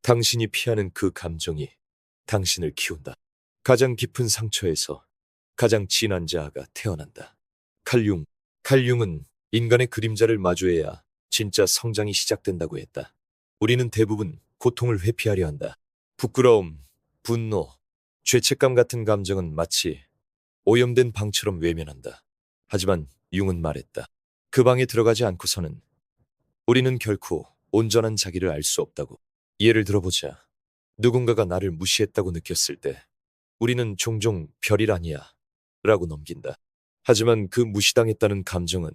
당신이 피하는 그 감정이 당신을 키운다. 가장 깊은 상처에서 가장 진한 자아가 태어난다. 칼융. 칼융은 인간의 그림자를 마주해야 진짜 성장이 시작된다고 했다. 우리는 대부분 고통을 회피하려 한다. 부끄러움, 분노, 죄책감 같은 감정은 마치 오염된 방처럼 외면한다. 하지만 융은 말했다. 그 방에 들어가지 않고서는 우리는 결코 온전한 자기를 알 수 없다고. 예를 들어보자. 누군가가 나를 무시했다고 느꼈을 때 우리는 종종 별일 아니야 라고 넘긴다. 하지만 그 무시당했다는 감정은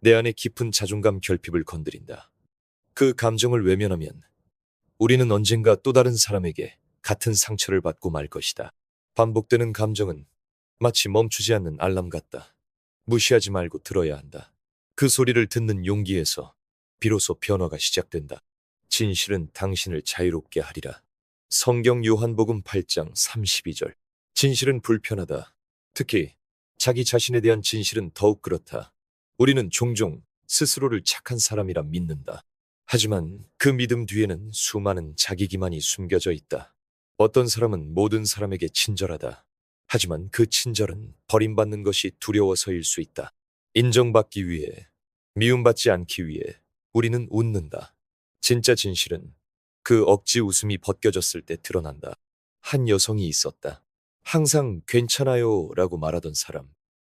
내 안의 깊은 자존감 결핍을 건드린다. 그 감정을 외면하면 우리는 언젠가 또 다른 사람에게 같은 상처를 받고 말 것이다. 반복되는 감정은 마치 멈추지 않는 알람 같다. 무시하지 말고 들어야 한다. 그 소리를 듣는 용기에서 비로소 변화가 시작된다. 진실은 당신을 자유롭게 하리라. 성경 요한복음 8장 32절. 진실은 불편하다. 특히 자기 자신에 대한 진실은 더욱 그렇다. 우리는 종종 스스로를 착한 사람이라 믿는다. 하지만 그 믿음 뒤에는 수많은 자기 기만이 숨겨져 있다. 어떤 사람은 모든 사람에게 친절하다. 하지만 그 친절은 버림받는 것이 두려워서일 수 있다. 인정받기 위해, 미움받지 않기 위해 우리는 웃는다. 진짜 진실은 그 억지 웃음이 벗겨졌을 때 드러난다. 한 여성이 있었다. 항상 괜찮아요 라고 말하던 사람.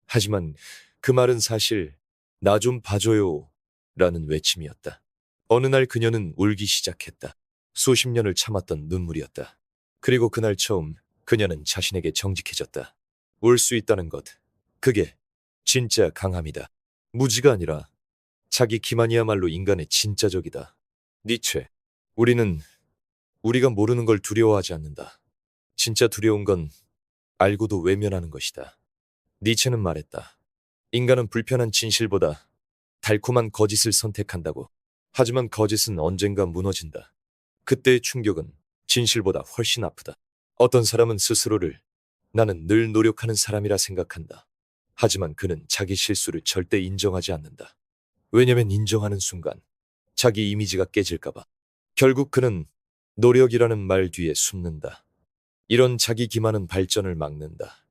하지만 그 말은 사실 나 좀 봐줘요 라는 외침이었다. 어느 날 그녀는 울기 시작했다. 수십 년을 참았던 눈물이었다. 그리고 그날 처음 그녀는 자신에게 정직해졌다. 울 수 있다는 것, 그게 진짜 강함이다. 무지가 아니라 자기 기만이야말로 인간의 진짜 적이다. 니체. 우리는 우리가 모르는 걸 두려워하지 않는다. 진짜 두려운 건 알고도 외면하는 것이다. 니체는 말했다. 인간은 불편한 진실보다 달콤한 거짓을 선택한다고. 하지만 거짓은 언젠가 무너진다. 그때의 충격은 진실보다 훨씬 아프다. 어떤 사람은 스스로를 나는 늘 노력하는 사람이라 생각한다. 하지만 그는 자기 실수를 절대 인정하지 않는다. 왜냐면 인정하는 순간 자기 이미지가 깨질까봐. 결국 그는 노력이라는 말 뒤에 숨는다. 이런 자기 기만은 발전을 막는다.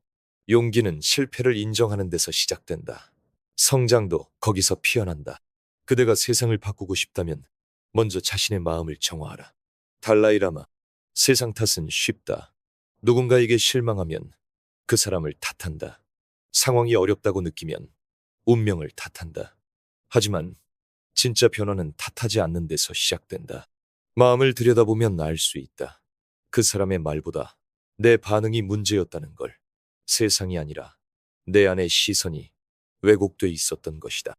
용기는 실패를 인정하는 데서 시작된다. 성장도 거기서 피어난다. 그대가 세상을 바꾸고 싶다면 먼저 자신의 마음을 정화하라. 달라이라마. 세상 탓은 쉽다. 누군가에게 실망하면 그 사람을 탓한다. 상황이 어렵다고 느끼면 운명을 탓한다. 하지만 진짜 변화는 탓하지 않는 데서 시작된다. 마음을 들여다보면 알 수 있다. 그 사람의 말보다 내 반응이 문제였다는 걸. 세상이 아니라 내 안의 시선이 왜곡돼 있었던 것이다.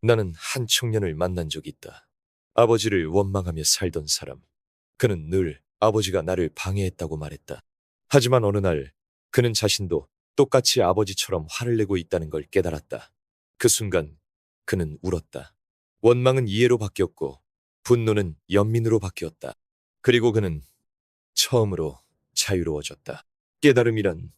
나는 한 청년을 만난 적이 있다. 아버지를 원망하며 살던 사람. 그는 늘 아버지가 나를 방해했다고 말했다. 하지만 어느 날 그는 자신도 똑같이 아버지처럼 화를 내고 있다는 걸 깨달았다. 그 순간 그는 울었다. 원망은 이해로 바뀌었고 분노는 연민으로 바뀌었다. 그리고 그는 처음으로 자유로워졌다. 깨달음이란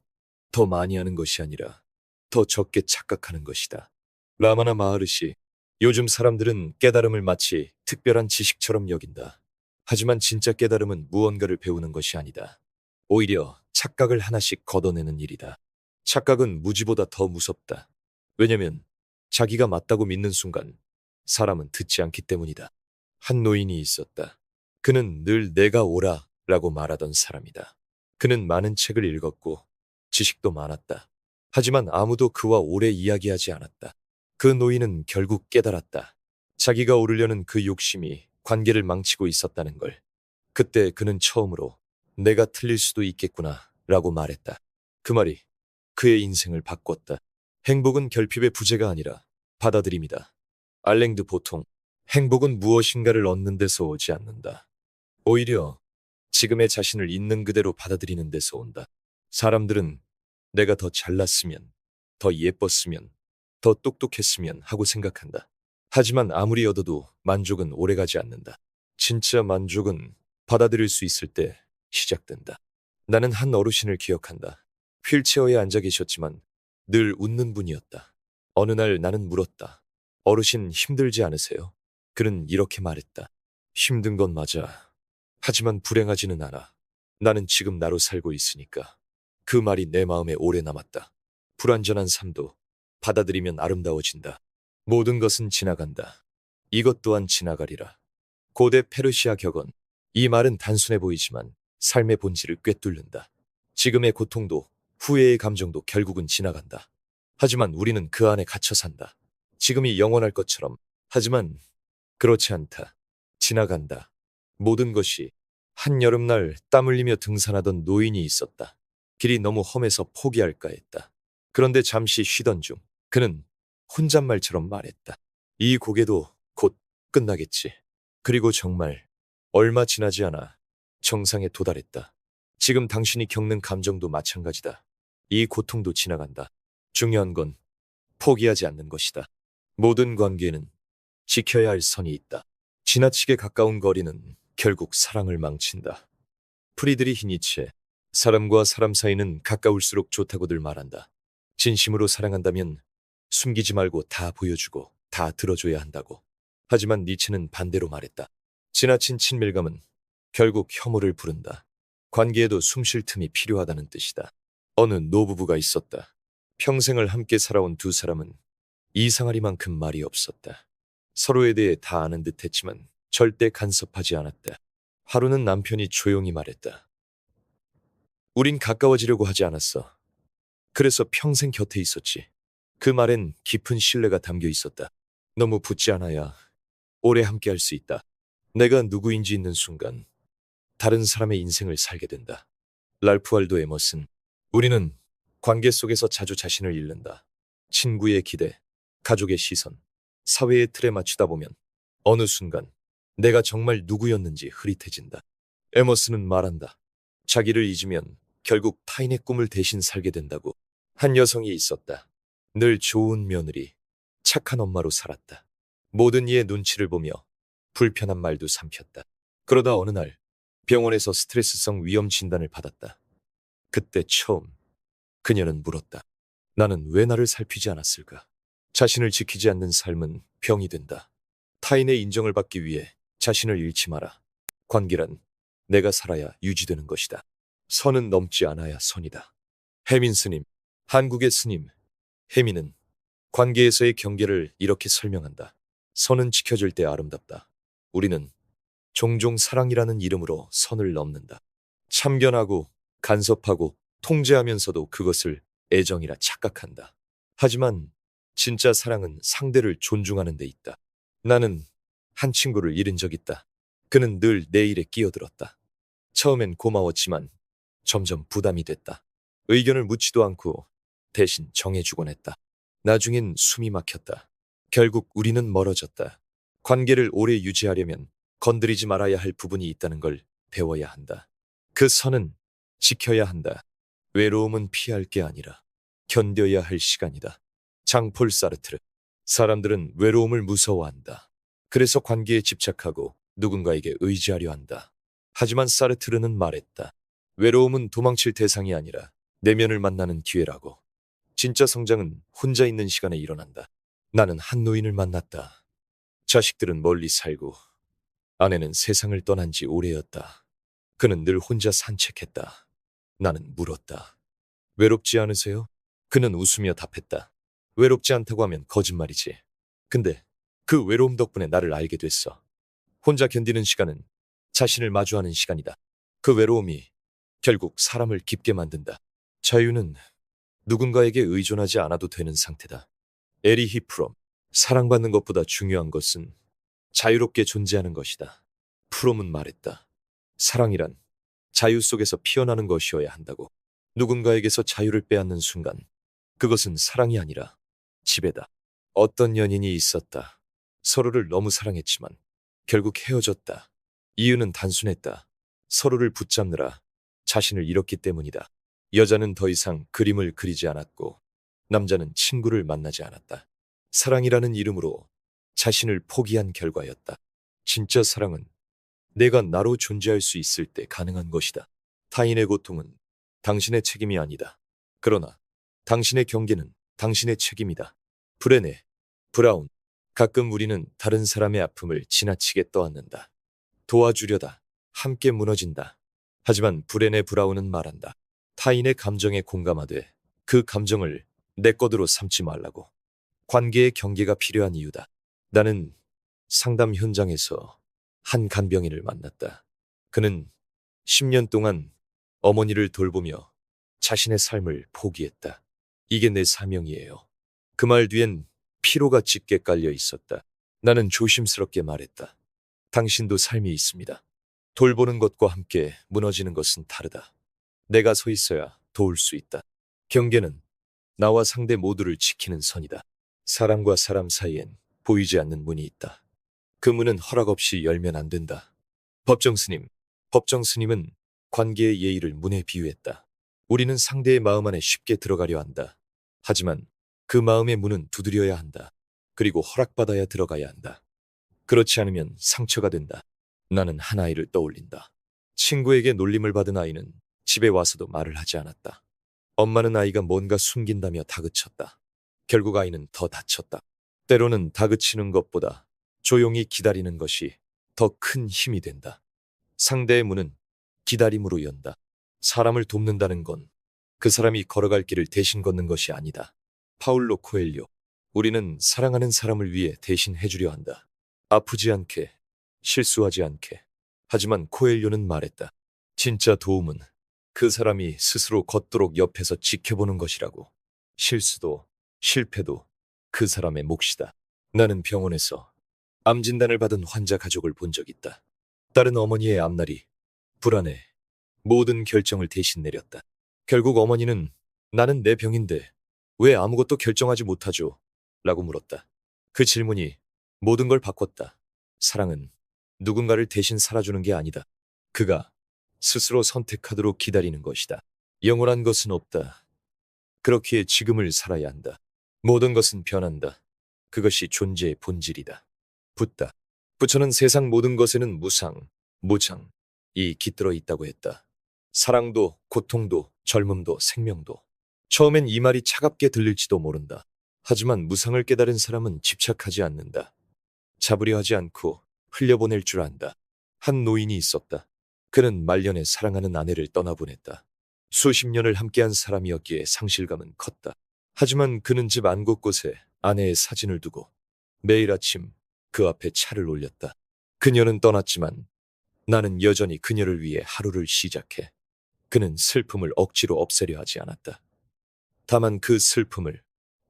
더 많이 하는 것이 아니라 더 적게 착각하는 것이다. 라마나 마하르시. 요즘 사람들은 깨달음을 마치 특별한 지식처럼 여긴다. 하지만 진짜 깨달음은 무언가를 배우는 것이 아니다. 오히려 착각을 하나씩 걷어내는 일이다. 착각은 무지보다 더 무섭다. 왜냐면 자기가 맞다고 믿는 순간 사람은 듣지 않기 때문이다. 한 노인이 있었다. 그는 늘 내가 옳아 라고 말하던 사람이다. 그는 많은 책을 읽었고 지식도 많았다. 하지만 아무도 그와 오래 이야기하지 않았다. 그 노인은 결국 깨달았다. 자기가 오르려는 그 욕심이 관계를 망치고 있었다는 걸. 그때 그는 처음으로 내가 틀릴 수도 있겠구나 라고 말했다. 그 말이 그의 인생을 바꿨다. 행복은 결핍의 부재가 아니라 받아들임이다. 알랭드 보통. 행복은 무엇인가를 얻는 데서 오지 않는다. 오히려 지금의 자신을 있는 그대로 받아들이는 데서 온다. 사람들은 내가 더 잘났으면, 더 예뻤으면, 더 똑똑했으면 하고 생각한다. 하지만 아무리 얻어도 만족은 오래가지 않는다. 진짜 만족은 받아들일 수 있을 때 시작된다. 나는 한 어르신을 기억한다. 휠체어에 앉아 계셨지만 늘 웃는 분이었다. 어느 날 나는 물었다. 어르신 힘들지 않으세요? 그는 이렇게 말했다. 힘든 건 맞아. 하지만 불행하지는 않아. 나는 지금 나로 살고 있으니까. 그 말이 내 마음에 오래 남았다. 불완전한 삶도 받아들이면 아름다워진다. 모든 것은 지나간다. 이것 또한 지나가리라. 고대 페르시아 격언. 이 말은 단순해 보이지만 삶의 본질을 꿰뚫는다. 지금의 고통도 후회의 감정도 결국은 지나간다. 하지만 우리는 그 안에 갇혀 산다. 지금이 영원할 것처럼. 하지만 그렇지 않다. 지나간다. 모든 것이. 한 여름날 땀 흘리며 등산하던 노인이 있었다. 길이 너무 험해서 포기할까 했다. 그런데 잠시 쉬던 중 그는 혼잣말처럼 말했다. 이 고개도 곧 끝나겠지. 그리고 정말 얼마 지나지 않아 정상에 도달했다. 지금 당신이 겪는 감정도 마찬가지다. 이 고통도 지나간다. 중요한 건 포기하지 않는 것이다. 모든 관계에는 지켜야 할 선이 있다. 지나치게 가까운 거리는 결국 사랑을 망친다. 프리드리히 니체. 사람과 사람 사이는 가까울수록 좋다고들 말한다. 진심으로 사랑한다면 숨기지 말고 다 보여주고 다 들어줘야 한다고. 하지만 니체는 반대로 말했다. 지나친 친밀감은 결국 혐오를 부른다. 관계에도 숨 쉴 틈이 필요하다는 뜻이다. 어느 노부부가 있었다. 평생을 함께 살아온 두 사람은 이상하리만큼 말이 없었다. 서로에 대해 다 아는 듯 했지만 절대 간섭하지 않았다. 하루는 남편이 조용히 말했다. 우린 가까워지려고 하지 않았어. 그래서 평생 곁에 있었지. 그 말엔 깊은 신뢰가 담겨 있었다. 너무 붙지 않아야 오래 함께 할 수 있다. 내가 누구인지 있는 순간 다른 사람의 인생을 살게 된다. 랄프 월도 에머슨. 우리는 관계 속에서 자주 자신을 잃는다. 친구의 기대, 가족의 시선, 사회의 틀에 맞추다 보면 어느 순간 내가 정말 누구였는지 흐릿해진다. 에머슨은 말한다. 자기를 잊으면 결국 타인의 꿈을 대신 살게 된다고. 한 여성이 있었다. 늘 좋은 며느리, 착한 엄마로 살았다. 모든 이의 눈치를 보며 불편한 말도 삼켰다. 그러다 어느 날 병원에서 스트레스성 위염 진단을 받았다. 그때 처음 그녀는 물었다. 나는 왜 나를 살피지 않았을까? 자신을 지키지 않는 삶은 병이 된다. 타인의 인정을 받기 위해 자신을 잃지 마라. 관계란 내가 살아야 유지되는 것이다. 선은 넘지 않아야 선이다. 해민 스님. 한국의 스님 해민은 관계에서의 경계를 이렇게 설명한다. 선은 지켜줄 때 아름답다. 우리는 종종 사랑이라는 이름으로 선을 넘는다. 참견하고 간섭하고 통제하면서도 그것을 애정이라 착각한다. 하지만 진짜 사랑은 상대를 존중하는 데 있다. 나는 한 친구를 잃은 적 있다. 그는 늘 내 일에 끼어들었다. 처음엔 고마웠지만 점점 부담이 됐다. 의견을 묻지도 않고 대신 정해주곤 했다. 나중엔 숨이 막혔다. 결국 우리는 멀어졌다. 관계를 오래 유지하려면 건드리지 말아야 할 부분이 있다는 걸 배워야 한다. 그 선은 지켜야 한다. 외로움은 피할 게 아니라 견뎌야 할 시간이다. 장폴 사르트르. 사람들은 외로움을 무서워한다. 그래서 관계에 집착하고 누군가에게 의지하려 한다. 하지만 사르트르는 말했다. 외로움은 도망칠 대상이 아니라 내면을 만나는 기회라고. 진짜 성장은 혼자 있는 시간에 일어난다. 나는 한 노인을 만났다. 자식들은 멀리 살고 아내는 세상을 떠난 지 오래였다. 그는 늘 혼자 산책했다. 나는 물었다. 외롭지 않으세요? 그는 웃으며 답했다. 외롭지 않다고 하면 거짓말이지. 근데 그 외로움 덕분에 나를 알게 됐어. 혼자 견디는 시간은 자신을 마주하는 시간이다. 그 외로움이 결국 사람을 깊게 만든다. 자유는 누군가에게 의존하지 않아도 되는 상태다. 에리히 프롬. 사랑받는 것보다 중요한 것은 자유롭게 존재하는 것이다. 프롬은 말했다. 사랑이란 자유 속에서 피어나는 것이어야 한다고. 누군가에게서 자유를 빼앗는 순간 그것은 사랑이 아니라 지배다. 어떤 연인이 있었다. 서로를 너무 사랑했지만 결국 헤어졌다. 이유는 단순했다. 서로를 붙잡느라 자신을 잃었기 때문이다. 여자는 더 이상 그림을 그리지 않았고 남자는 친구를 만나지 않았다. 사랑이라는 이름으로 자신을 포기한 결과였다. 진짜 사랑은 내가 나로 존재할 수 있을 때 가능한 것이다. 타인의 고통은 당신의 책임이 아니다. 그러나 당신의 경계는 당신의 책임이다. 브레네 브라운. 가끔 우리는 다른 사람의 아픔을 지나치게 떠안는다. 도와주려다 함께 무너진다. 하지만 브레네 브라운은 말한다. 타인의 감정에 공감하되 그 감정을 내 것으로 삼지 말라고. 관계의 경계가 필요한 이유다. 나는 상담 현장에서 한 간병인을 만났다. 그는 10년 동안 어머니를 돌보며 자신의 삶을 포기했다. 이게 내 사명이에요. 그 말 뒤엔 피로가 짙게 깔려 있었다. 나는 조심스럽게 말했다. 당신도 삶이 있습니다. 돌보는 것과 함께 무너지는 것은 다르다. 내가 서 있어야 도울 수 있다. 경계는 나와 상대 모두를 지키는 선이다. 사람과 사람 사이엔 보이지 않는 문이 있다. 그 문은 허락 없이 열면 안 된다. 법정 스님. 법정 스님은 관계의 예의를 문에 비유했다. 우리는 상대의 마음 안에 쉽게 들어가려 한다. 하지만 그 마음의 문은 두드려야 한다. 그리고 허락받아야 들어가야 한다. 그렇지 않으면 상처가 된다. 나는 한 아이를 떠올린다. 친구에게 놀림을 받은 아이는 집에 와서도 말을 하지 않았다. 엄마는 아이가 뭔가 숨긴다며 다그쳤다. 결국 아이는 더 다쳤다. 때로는 다그치는 것보다 조용히 기다리는 것이 더 큰 힘이 된다. 상대의 문은 기다림으로 연다. 사람을 돕는다는 건 그 사람이 걸어갈 길을 대신 걷는 것이 아니다. 파울로 코엘료. 우리는 사랑하는 사람을 위해 대신 해주려 한다. 아프지 않게, 실수하지 않게. 하지만 코엘료는 말했다. 진짜 도움은 그 사람이 스스로 걷도록 옆에서 지켜보는 것이라고. 실수도 실패도 그 사람의 몫이다. 나는 병원에서 암 진단을 받은 환자 가족을 본 적 있다. 다른 어머니의 앞날이 불안해 모든 결정을 대신 내렸다. 결국 어머니는 나는 내 병인데 왜 아무것도 결정하지 못하죠? 라고 물었다. 그 질문이 모든 걸 바꿨다. 사랑은 누군가를 대신 살아주는 게 아니다. 그가 스스로 선택하도록 기다리는 것이다. 영원한 것은 없다. 그렇기에 지금을 살아야 한다. 모든 것은 변한다. 그것이 존재의 본질이다. 붓다. 부처는 세상 모든 것에는 무상, 무常, 이 깃들어 있다고 했다. 사랑도, 고통도, 젊음도, 생명도. 처음엔 이 말이 차갑게 들릴지도 모른다. 하지만 무상을 깨달은 사람은 집착하지 않는다. 잡으려 하지 않고 흘려보낼 줄 안다. 한 노인이 있었다. 그는 말년에 사랑하는 아내를 떠나보냈다. 수십 년을 함께한 사람이었기에 상실감은 컸다. 하지만 그는 집 안 곳곳에 아내의 사진을 두고 매일 아침 그 앞에 차를 올렸다. 그녀는 떠났지만 나는 여전히 그녀를 위해 하루를 시작해. 그는 슬픔을 억지로 없애려 하지 않았다. 다만 그 슬픔을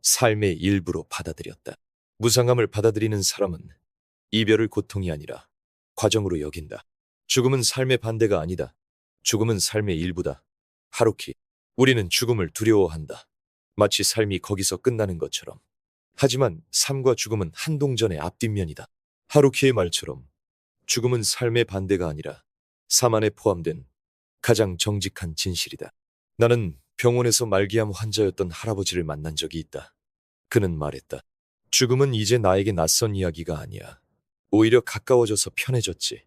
삶의 일부로 받아들였다. 무상함을 받아들이는 사람은 이별을 고통이 아니라 과정으로 여긴다. 죽음은 삶의 반대가 아니다. 죽음은 삶의 일부다. 하루키, 우리는 죽음을 두려워한다. 마치 삶이 거기서 끝나는 것처럼. 하지만 삶과 죽음은 한동전의 앞뒷면이다. 하루키의 말처럼 죽음은 삶의 반대가 아니라 삶 안에 포함된 가장 정직한 진실이다. 나는 병원에서 말기암 환자였던 할아버지를 만난 적이 있다. 그는 말했다. 죽음은 이제 나에게 낯선 이야기가 아니야. 오히려 가까워져서 편해졌지.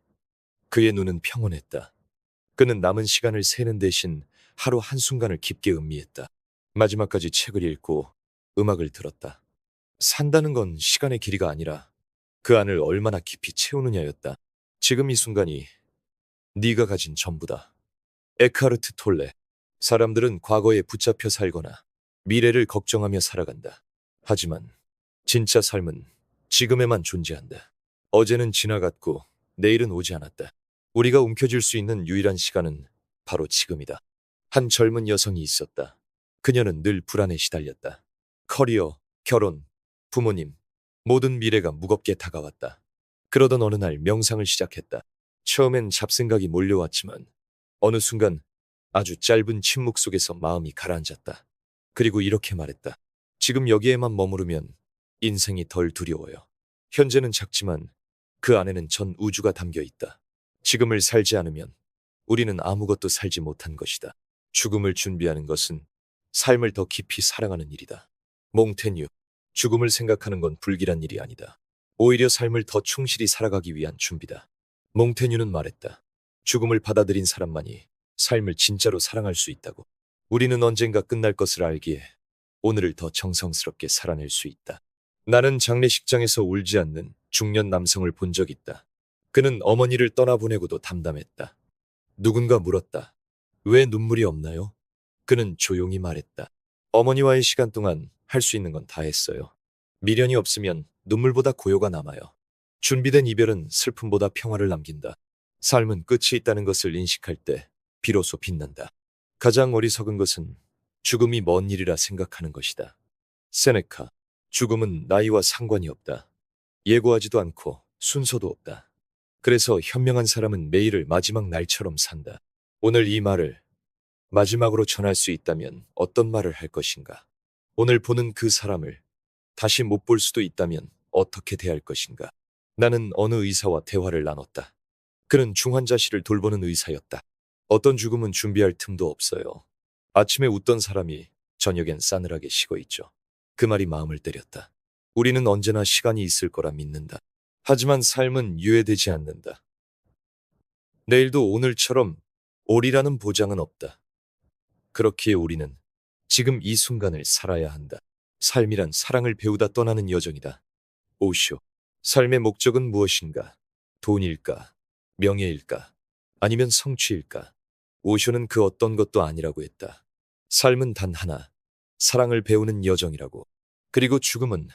그의 눈은 평온했다. 그는 남은 시간을 세는 대신 하루 한순간을 깊게 음미했다. 마지막까지 책을 읽고 음악을 들었다. 산다는 건 시간의 길이가 아니라 그 안을 얼마나 깊이 채우느냐였다. 지금 이 순간이 네가 가진 전부다. 에크하르트 톨레. 사람들은 과거에 붙잡혀 살거나 미래를 걱정하며 살아간다. 하지만 진짜 삶은 지금에만 존재한다. 어제는 지나갔고 내일은 오지 않았다. 우리가 움켜쥘 수 있는 유일한 시간은 바로 지금이다. 한 젊은 여성이 있었다. 그녀는 늘 불안에 시달렸다. 커리어, 결혼, 부모님, 모든 미래가 무겁게 다가왔다. 그러던 어느 날 명상을 시작했다. 처음엔 잡생각이 몰려왔지만 어느 순간 아주 짧은 침묵 속에서 마음이 가라앉았다. 그리고 이렇게 말했다. 지금 여기에만 머무르면 인생이 덜 두려워요. 현재는 작지만 그 안에는 전 우주가 담겨 있다. 지금을 살지 않으면 우리는 아무것도 살지 못한 것이다. 죽음을 준비하는 것은 삶을 더 깊이 사랑하는 일이다. 몽테뉴. 죽음을 생각하는 건 불길한 일이 아니다. 오히려 삶을 더 충실히 살아가기 위한 준비다. 몽테뉴는 말했다. 죽음을 받아들인 사람만이 삶을 진짜로 사랑할 수 있다고. 우리는 언젠가 끝날 것을 알기에 오늘을 더 정성스럽게 살아낼 수 있다. 나는 장례식장에서 울지 않는 중년 남성을 본 적 있다. 그는 어머니를 떠나보내고도 담담했다. 누군가 물었다. 왜 눈물이 없나요? 그는 조용히 말했다. 어머니와의 시간 동안 할 수 있는 건 다 했어요. 미련이 없으면 눈물보다 고요가 남아요. 준비된 이별은 슬픔보다 평화를 남긴다. 삶은 끝이 있다는 것을 인식할 때 비로소 빛난다. 가장 어리석은 것은 죽음이 먼 일이라 생각하는 것이다. 세네카, 죽음은 나이와 상관이 없다. 예고하지도 않고 순서도 없다. 그래서 현명한 사람은 매일을 마지막 날처럼 산다. 오늘 이 말을 마지막으로 전할 수 있다면 어떤 말을 할 것인가? 오늘 보는 그 사람을 다시 못 볼 수도 있다면 어떻게 대할 것인가? 나는 어느 의사와 대화를 나눴다. 그는 중환자실을 돌보는 의사였다. 어떤 죽음은 준비할 틈도 없어요. 아침에 웃던 사람이 저녁엔 싸늘하게 식어 있죠. 그 말이 마음을 때렸다. 우리는 언제나 시간이 있을 거라 믿는다. 하지만 삶은 유예되지 않는다. 내일도 오늘처럼 오리라는 보장은 없다. 그렇기에 우리는 지금 이 순간을 살아야 한다. 삶이란 사랑을 배우다 떠나는 여정이다. 오쇼. 삶의 목적은 무엇인가? 돈일까? 명예일까? 아니면 성취일까? 오쇼는 그 어떤 것도 아니라고 했다. 삶은 단 하나, 사랑을 배우는 여정이라고. 그리고 죽음은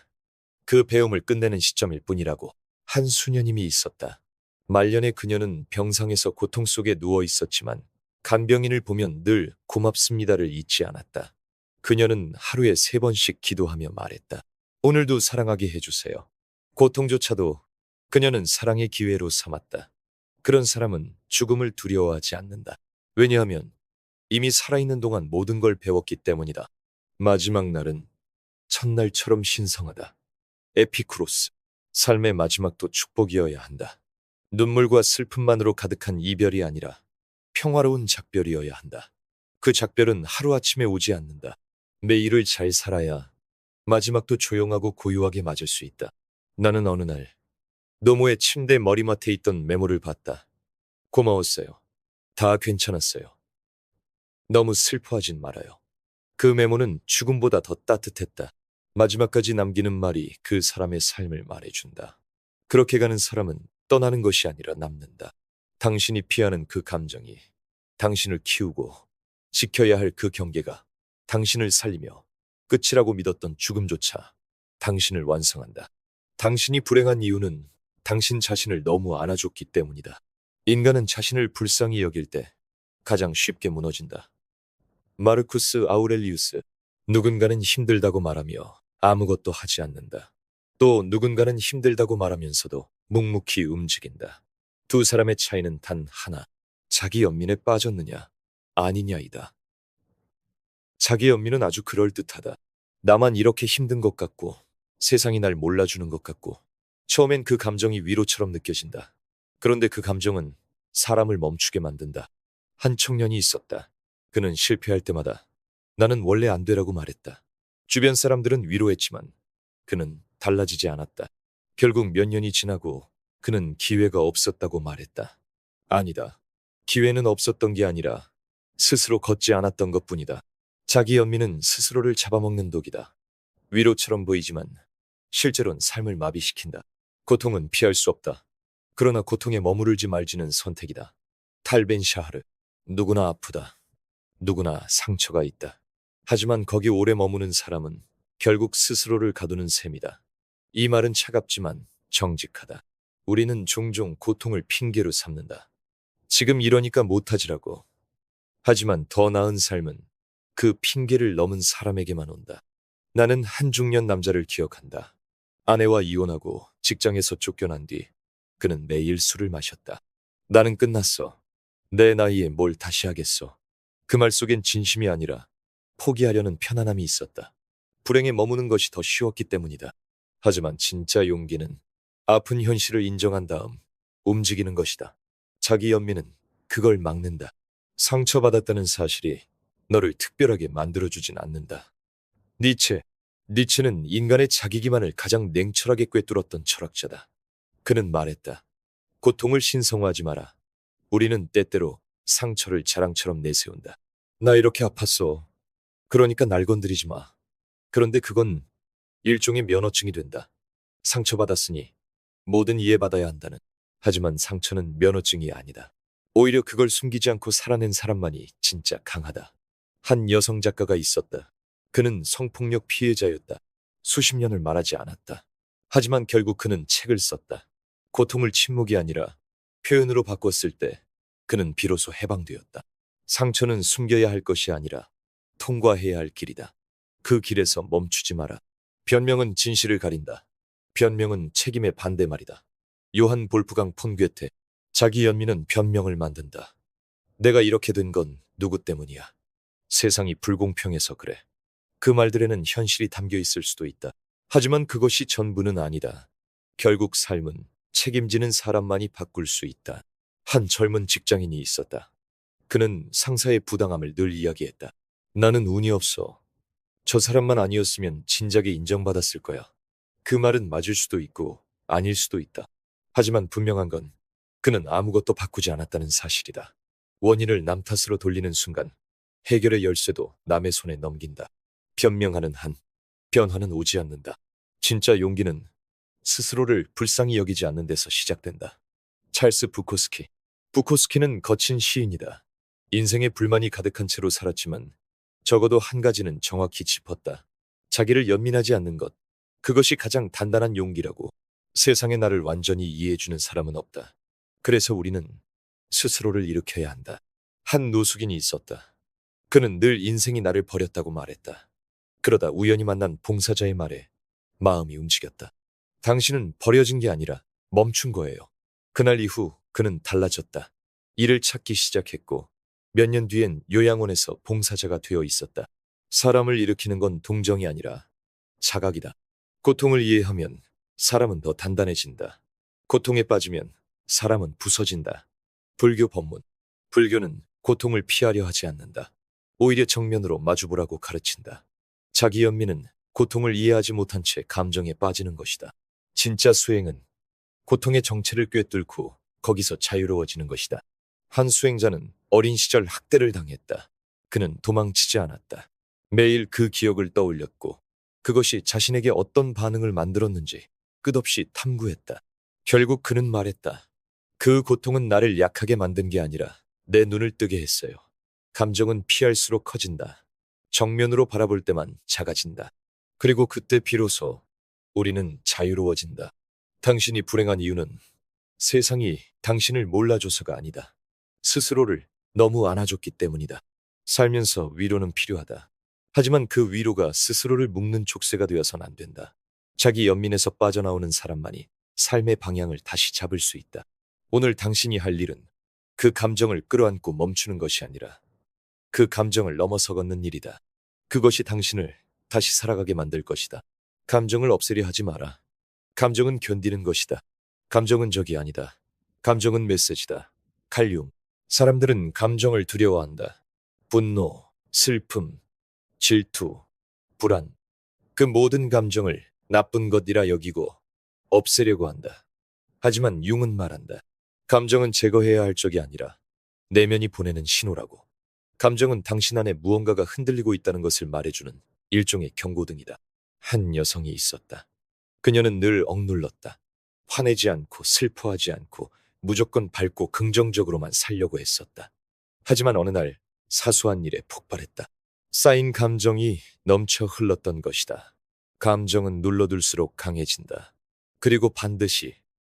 그 배움을 끝내는 시점일 뿐이라고. 한 수녀님이 있었다. 말년의 그녀는 병상에서 고통 속에 누워 있었지만 간병인을 보면 늘 고맙습니다를 잊지 않았다. 그녀는 하루에 3번씩 기도하며 말했다. 오늘도 사랑하게 해주세요. 고통조차도 그녀는 사랑의 기회로 삼았다. 그런 사람은 죽음을 두려워하지 않는다. 왜냐하면 이미 살아있는 동안 모든 걸 배웠기 때문이다. 마지막 날은 첫날처럼 신성하다. 에피쿠로스. 삶의 마지막도 축복이어야 한다. 눈물과 슬픔만으로 가득한 이별이 아니라 평화로운 작별이어야 한다. 그 작별은 하루아침에 오지 않는다. 매일을 잘 살아야 마지막도 조용하고 고요하게 맞을 수 있다. 나는 어느 날 노모의 침대 머리맡에 있던 메모를 봤다. 고마웠어요. 다 괜찮았어요. 너무 슬퍼하진 말아요. 그 메모는 죽음보다 더 따뜻했다. 마지막까지 남기는 말이 그 사람의 삶을 말해준다. 그렇게 가는 사람은 떠나는 것이 아니라 남는다. 당신이 피하는 그 감정이 당신을 키우고 지켜야 할 그 경계가 당신을 살리며 끝이라고 믿었던 죽음조차 당신을 완성한다. 당신이 불행한 이유는 당신 자신을 너무 안아줬기 때문이다. 인간은 자신을 불쌍히 여길 때 가장 쉽게 무너진다. 마르쿠스 아우렐리우스. 누군가는 힘들다고 말하며 아무것도 하지 않는다. 또 누군가는 힘들다고 말하면서도 묵묵히 움직인다. 두 사람의 차이는 단 하나. 자기 연민에 빠졌느냐 아니냐이다. 자기 연민은 아주 그럴듯하다. 나만 이렇게 힘든 것 같고 세상이 날 몰라주는 것 같고 처음엔 그 감정이 위로처럼 느껴진다. 그런데 그 감정은 사람을 멈추게 만든다. 한 청년이 있었다. 그는 실패할 때마다 나는 원래 안 되라고 말했다. 주변 사람들은 위로했지만 그는 달라지지 않았다. 결국 몇 년이 지나고 그는 기회가 없었다고 말했다. 아니다. 기회는 없었던 게 아니라 스스로 걷지 않았던 것뿐이다. 자기 연민은 스스로를 잡아먹는 독이다. 위로처럼 보이지만 실제로는 삶을 마비시킨다. 고통은 피할 수 없다. 그러나 고통에 머무르지 말지는 선택이다. 탈벤 샤하르. 누구나 아프다. 누구나 상처가 있다. 하지만 거기 오래 머무는 사람은 결국 스스로를 가두는 셈이다. 이 말은 차갑지만 정직하다. 우리는 종종 고통을 핑계로 삼는다. 지금 이러니까 못하지라고. 하지만 더 나은 삶은 그 핑계를 넘은 사람에게만 온다. 나는 한 중년 남자를 기억한다. 아내와 이혼하고 직장에서 쫓겨난 뒤 그는 매일 술을 마셨다. 나는 끝났어. 내 나이에 뭘 다시 하겠어. 그 말 속엔 진심이 아니라 포기하려는 편안함이 있었다. 불행에 머무는 것이 더 쉬웠기 때문이다. 하지만 진짜 용기는 아픈 현실을 인정한 다음 움직이는 것이다. 자기 연민은 그걸 막는다. 상처받았다는 사실이 너를 특별하게 만들어주진 않는다. 니체는 인간의 자기 기만을 가장 냉철하게 꿰뚫었던 철학자다. 그는 말했다. 고통을 신성화하지 마라. 우리는 때때로 상처를 자랑처럼 내세운다. 나 이렇게 아팠어. 그러니까 날 건드리지 마. 그런데 그건 일종의 면허증이 된다. 상처받았으니 뭐든 이해받아야 한다는. 하지만 상처는 면허증이 아니다. 오히려 그걸 숨기지 않고 살아낸 사람만이 진짜 강하다. 한 여성 작가가 있었다. 그는 성폭력 피해자였다. 수십 년을 말하지 않았다. 하지만 결국 그는 책을 썼다. 고통을 침묵이 아니라 표현으로 바꿨을 때 그는 비로소 해방되었다. 상처는 숨겨야 할 것이 아니라 통과해야 할 길이다. 그 길에서 멈추지 마라. 변명은 진실을 가린다. 변명은 책임의 반대말이다. 요한 볼프강 폰 괴테. 자기 연민은 변명을 만든다. 내가 이렇게 된 건 누구 때문이야. 세상이 불공평해서 그래. 그 말들에는 현실이 담겨 있을 수도 있다. 하지만 그것이 전부는 아니다. 결국 삶은 책임지는 사람만이 바꿀 수 있다. 한 젊은 직장인이 있었다. 그는 상사의 부당함을 늘 이야기했다. 나는 운이 없어. 저 사람만 아니었으면 진작에 인정받았을 거야. 그 말은 맞을 수도 있고 아닐 수도 있다. 하지만 분명한 건 그는 아무것도 바꾸지 않았다는 사실이다. 원인을 남 탓으로 돌리는 순간 해결의 열쇠도 남의 손에 넘긴다. 변명하는 한 변화는 오지 않는다. 진짜 용기는 스스로를 불쌍히 여기지 않는 데서 시작된다. 찰스 부코스키. 부코스키는 거친 시인이다. 인생에 불만이 가득한 채로 살았지만 적어도 한 가지는 정확히 짚었다. 자기를 연민하지 않는 것. 그것이 가장 단단한 용기라고. 세상에 나를 완전히 이해해주는 사람은 없다. 그래서 우리는 스스로를 일으켜야 한다. 한 노숙인이 있었다. 그는 늘 인생이 나를 버렸다고 말했다. 그러다 우연히 만난 봉사자의 말에 마음이 움직였다. 당신은 버려진 게 아니라 멈춘 거예요. 그날 이후 그는 달라졌다. 일을 찾기 시작했고 몇 년 뒤엔 요양원에서 봉사자가 되어 있었다. 사람을 일으키는 건 동정이 아니라 자각이다. 고통을 이해하면 사람은 더 단단해진다. 고통에 빠지면 사람은 부서진다. 불교 법문. 불교는 고통을 피하려 하지 않는다. 오히려 정면으로 마주보라고 가르친다. 자기 연민은 고통을 이해하지 못한 채 감정에 빠지는 것이다. 진짜 수행은 고통의 정체를 꿰뚫고 거기서 자유로워지는 것이다. 한 수행자는 어린 시절 학대를 당했다. 그는 도망치지 않았다. 매일 그 기억을 떠올렸고 그것이 자신에게 어떤 반응을 만들었는지 끝없이 탐구했다. 결국 그는 말했다. 그 고통은 나를 약하게 만든 게 아니라 내 눈을 뜨게 했어요. 감정은 피할수록 커진다. 정면으로 바라볼 때만 작아진다. 그리고 그때 비로소 우리는 자유로워진다. 당신이 불행한 이유는 세상이 당신을 몰라줘서가 아니다. 스스로를 너무 안아줬기 때문이다. 살면서 위로는 필요하다. 하지만 그 위로가 스스로를 묶는 족쇄가 되어선 안 된다. 자기 연민에서 빠져나오는 사람만이 삶의 방향을 다시 잡을 수 있다. 오늘 당신이 할 일은 그 감정을 끌어안고 멈추는 것이 아니라 그 감정을 넘어서 걷는 일이다. 그것이 당신을 다시 살아가게 만들 것이다. 감정을 없애려 하지 마라. 감정은 견디는 것이다. 감정은 적이 아니다. 감정은 메시지다. 칼륨. 사람들은 감정을 두려워한다. 분노, 슬픔, 질투, 불안. 그 모든 감정을 나쁜 것이라 여기고 없애려고 한다. 하지만 융은 말한다. 감정은 제거해야 할 적이 아니라 내면이 보내는 신호라고. 감정은 당신 안에 무언가가 흔들리고 있다는 것을 말해주는 일종의 경고등이다. 한 여성이 있었다. 그녀는 늘 억눌렀다. 화내지 않고 슬퍼하지 않고 무조건 밝고 긍정적으로만 살려고 했었다. 하지만 어느 날 사소한 일에 폭발했다. 쌓인 감정이 넘쳐 흘렀던 것이다. 감정은 눌러둘수록 강해진다. 그리고 반드시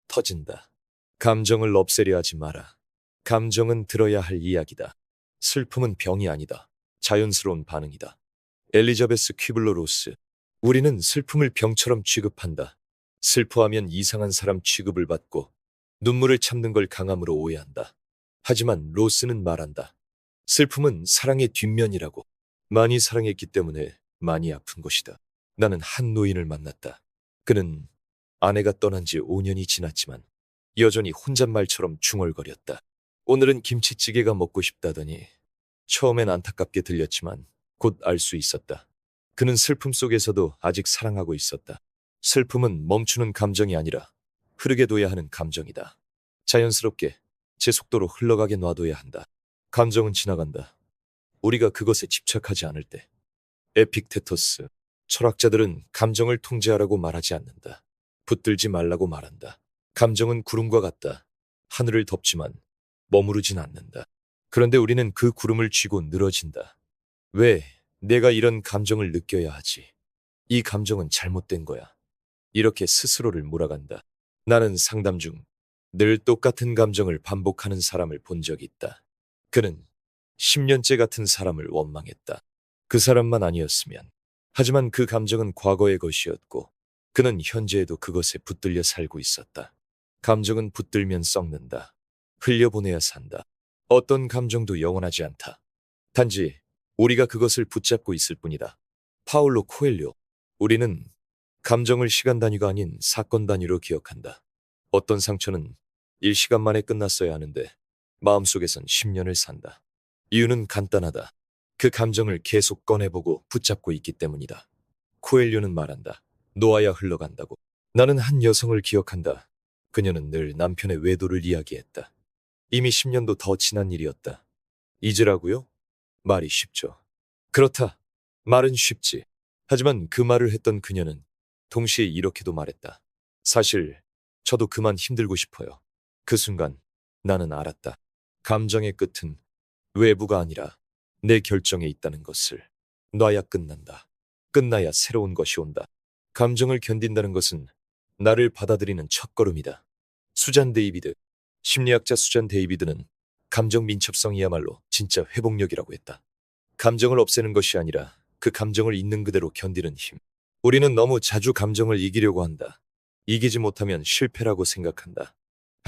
터진다. 감정을 없애려 하지 마라. 감정은 들어야 할 이야기다. 슬픔은 병이 아니다. 자연스러운 반응이다. 엘리자베스 퀴블러 로스. 우리는 슬픔을 병처럼 취급한다. 슬퍼하면 이상한 사람 취급을 받고 눈물을 참는 걸 강함으로 오해한다. 하지만 로스는 말한다. 슬픔은 사랑의 뒷면이라고. 많이 사랑했기 때문에 많이 아픈 것이다. 나는 한 노인을 만났다. 그는 아내가 떠난 지 5년이 지났지만 여전히 혼잣말처럼 중얼거렸다. 오늘은 김치찌개가 먹고 싶다더니 처음엔 안타깝게 들렸지만 곧 알 수 있었다. 그는 슬픔 속에서도 아직 사랑하고 있었다. 슬픔은 멈추는 감정이 아니라 흐르게 둬야 하는 감정이다. 자연스럽게 제 속도로 흘러가게 놔둬야 한다. 감정은 지나간다. 우리가 그것에 집착하지 않을 때. 에픽테토스. 철학자들은 감정을 통제하라고 말하지 않는다. 붙들지 말라고 말한다. 감정은 구름과 같다. 하늘을 덮지만 머무르진 않는다. 그런데 우리는 그 구름을 쥐고 늘어진다. 왜 내가 이런 감정을 느껴야 하지? 이 감정은 잘못된 거야. 이렇게 스스로를 몰아간다. 나는 상담 중 늘 똑같은 감정을 반복하는 사람을 본 적이 있다. 그는 10년째 같은 사람을 원망했다. 그 사람만 아니었으면. 하지만 그 감정은 과거의 것이었고 그는 현재에도 그것에 붙들려 살고 있었다. 감정은 붙들면 썩는다. 흘려보내야 산다. 어떤 감정도 영원하지 않다. 단지 우리가 그것을 붙잡고 있을 뿐이다. 파울로 코엘료. 우리는 감정을 시간 단위가 아닌 사건 단위로 기억한다. 어떤 상처는 일시간 만에 끝났어야 하는데 마음속에선 10년을 산다. 이유는 간단하다. 그 감정을 계속 꺼내보고 붙잡고 있기 때문이다. 코엘료는 말한다. 놓아야 흘러간다고. 나는 한 여성을 기억한다. 그녀는 늘 남편의 외도를 이야기했다. 이미 10년도 더 지난 일이었다. 잊으라고요? 말이 쉽죠. 그렇다. 말은 쉽지. 하지만 그 말을 했던 그녀는 동시에 이렇게도 말했다. 사실 저도 그만 힘들고 싶어요. 그 순간 나는 알았다. 감정의 끝은 외부가 아니라 내 결정에 있다는 것을. 놔야 끝난다. 끝나야 새로운 것이 온다. 감정을 견딘다는 것은 나를 받아들이는 첫걸음이다. 수잔 데이비드, 심리학자 수잔 데이비드는 감정 민첩성이야말로 진짜 회복력이라고 했다. 감정을 없애는 것이 아니라 그 감정을 있는 그대로 견디는 힘. 우리는 너무 자주 감정을 이기려고 한다. 이기지 못하면 실패라고 생각한다.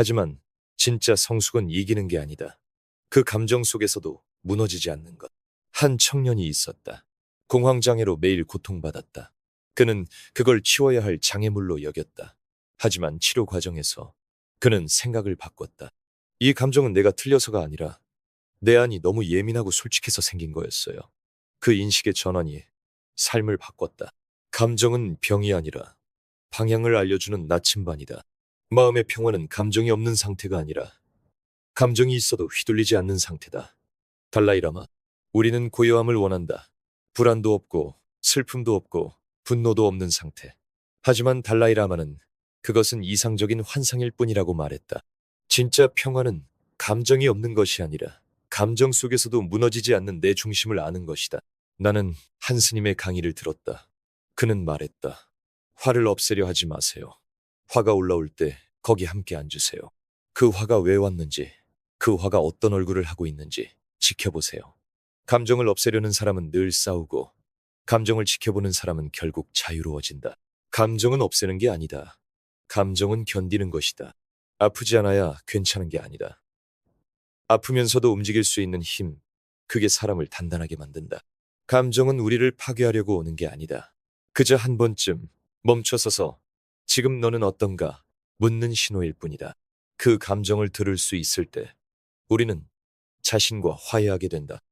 하지만 진짜 성숙은 이기는 게 아니다. 그 감정 속에서도 무너지지 않는 것. 한 청년이 있었다. 공황장애로 매일 고통받았다. 그는 그걸 치워야 할 장애물로 여겼다. 하지만 치료 과정에서 그는 생각을 바꿨다. 이 감정은 내가 틀려서가 아니라 내 안이 너무 예민하고 솔직해서 생긴 거였어요. 그 인식의 전환이 삶을 바꿨다. 감정은 병이 아니라 방향을 알려주는 나침반이다. 마음의 평화는 감정이 없는 상태가 아니라 감정이 있어도 휘둘리지 않는 상태다. 달라이라마, 우리는 고요함을 원한다. 불안도 없고 슬픔도 없고 분노도 없는 상태. 하지만 달라이라마는 그것은 이상적인 환상일 뿐이라고 말했다. 진짜 평화는 감정이 없는 것이 아니라 감정 속에서도 무너지지 않는 내 중심을 아는 것이다. 나는 한 스님의 강의를 들었다. 그는 말했다. 화를 없애려 하지 마세요. 화가 올라올 때 거기 함께 앉으세요. 그 화가 왜 왔는지, 그 화가 어떤 얼굴을 하고 있는지 지켜보세요. 감정을 없애려는 사람은 늘 싸우고 감정을 지켜보는 사람은 결국 자유로워진다. 감정은 없애는 게 아니다. 감정은 견디는 것이다. 아프지 않아야 괜찮은 게 아니다. 아프면서도 움직일 수 있는 힘, 그게 사람을 단단하게 만든다. 감정은 우리를 파괴하려고 오는 게 아니다. 그저 한 번쯤 멈춰서서 지금 너는 어떤가 묻는 신호일 뿐이다. 그 감정을 들을 수 있을 때 우리는 자신과 화해하게 된다.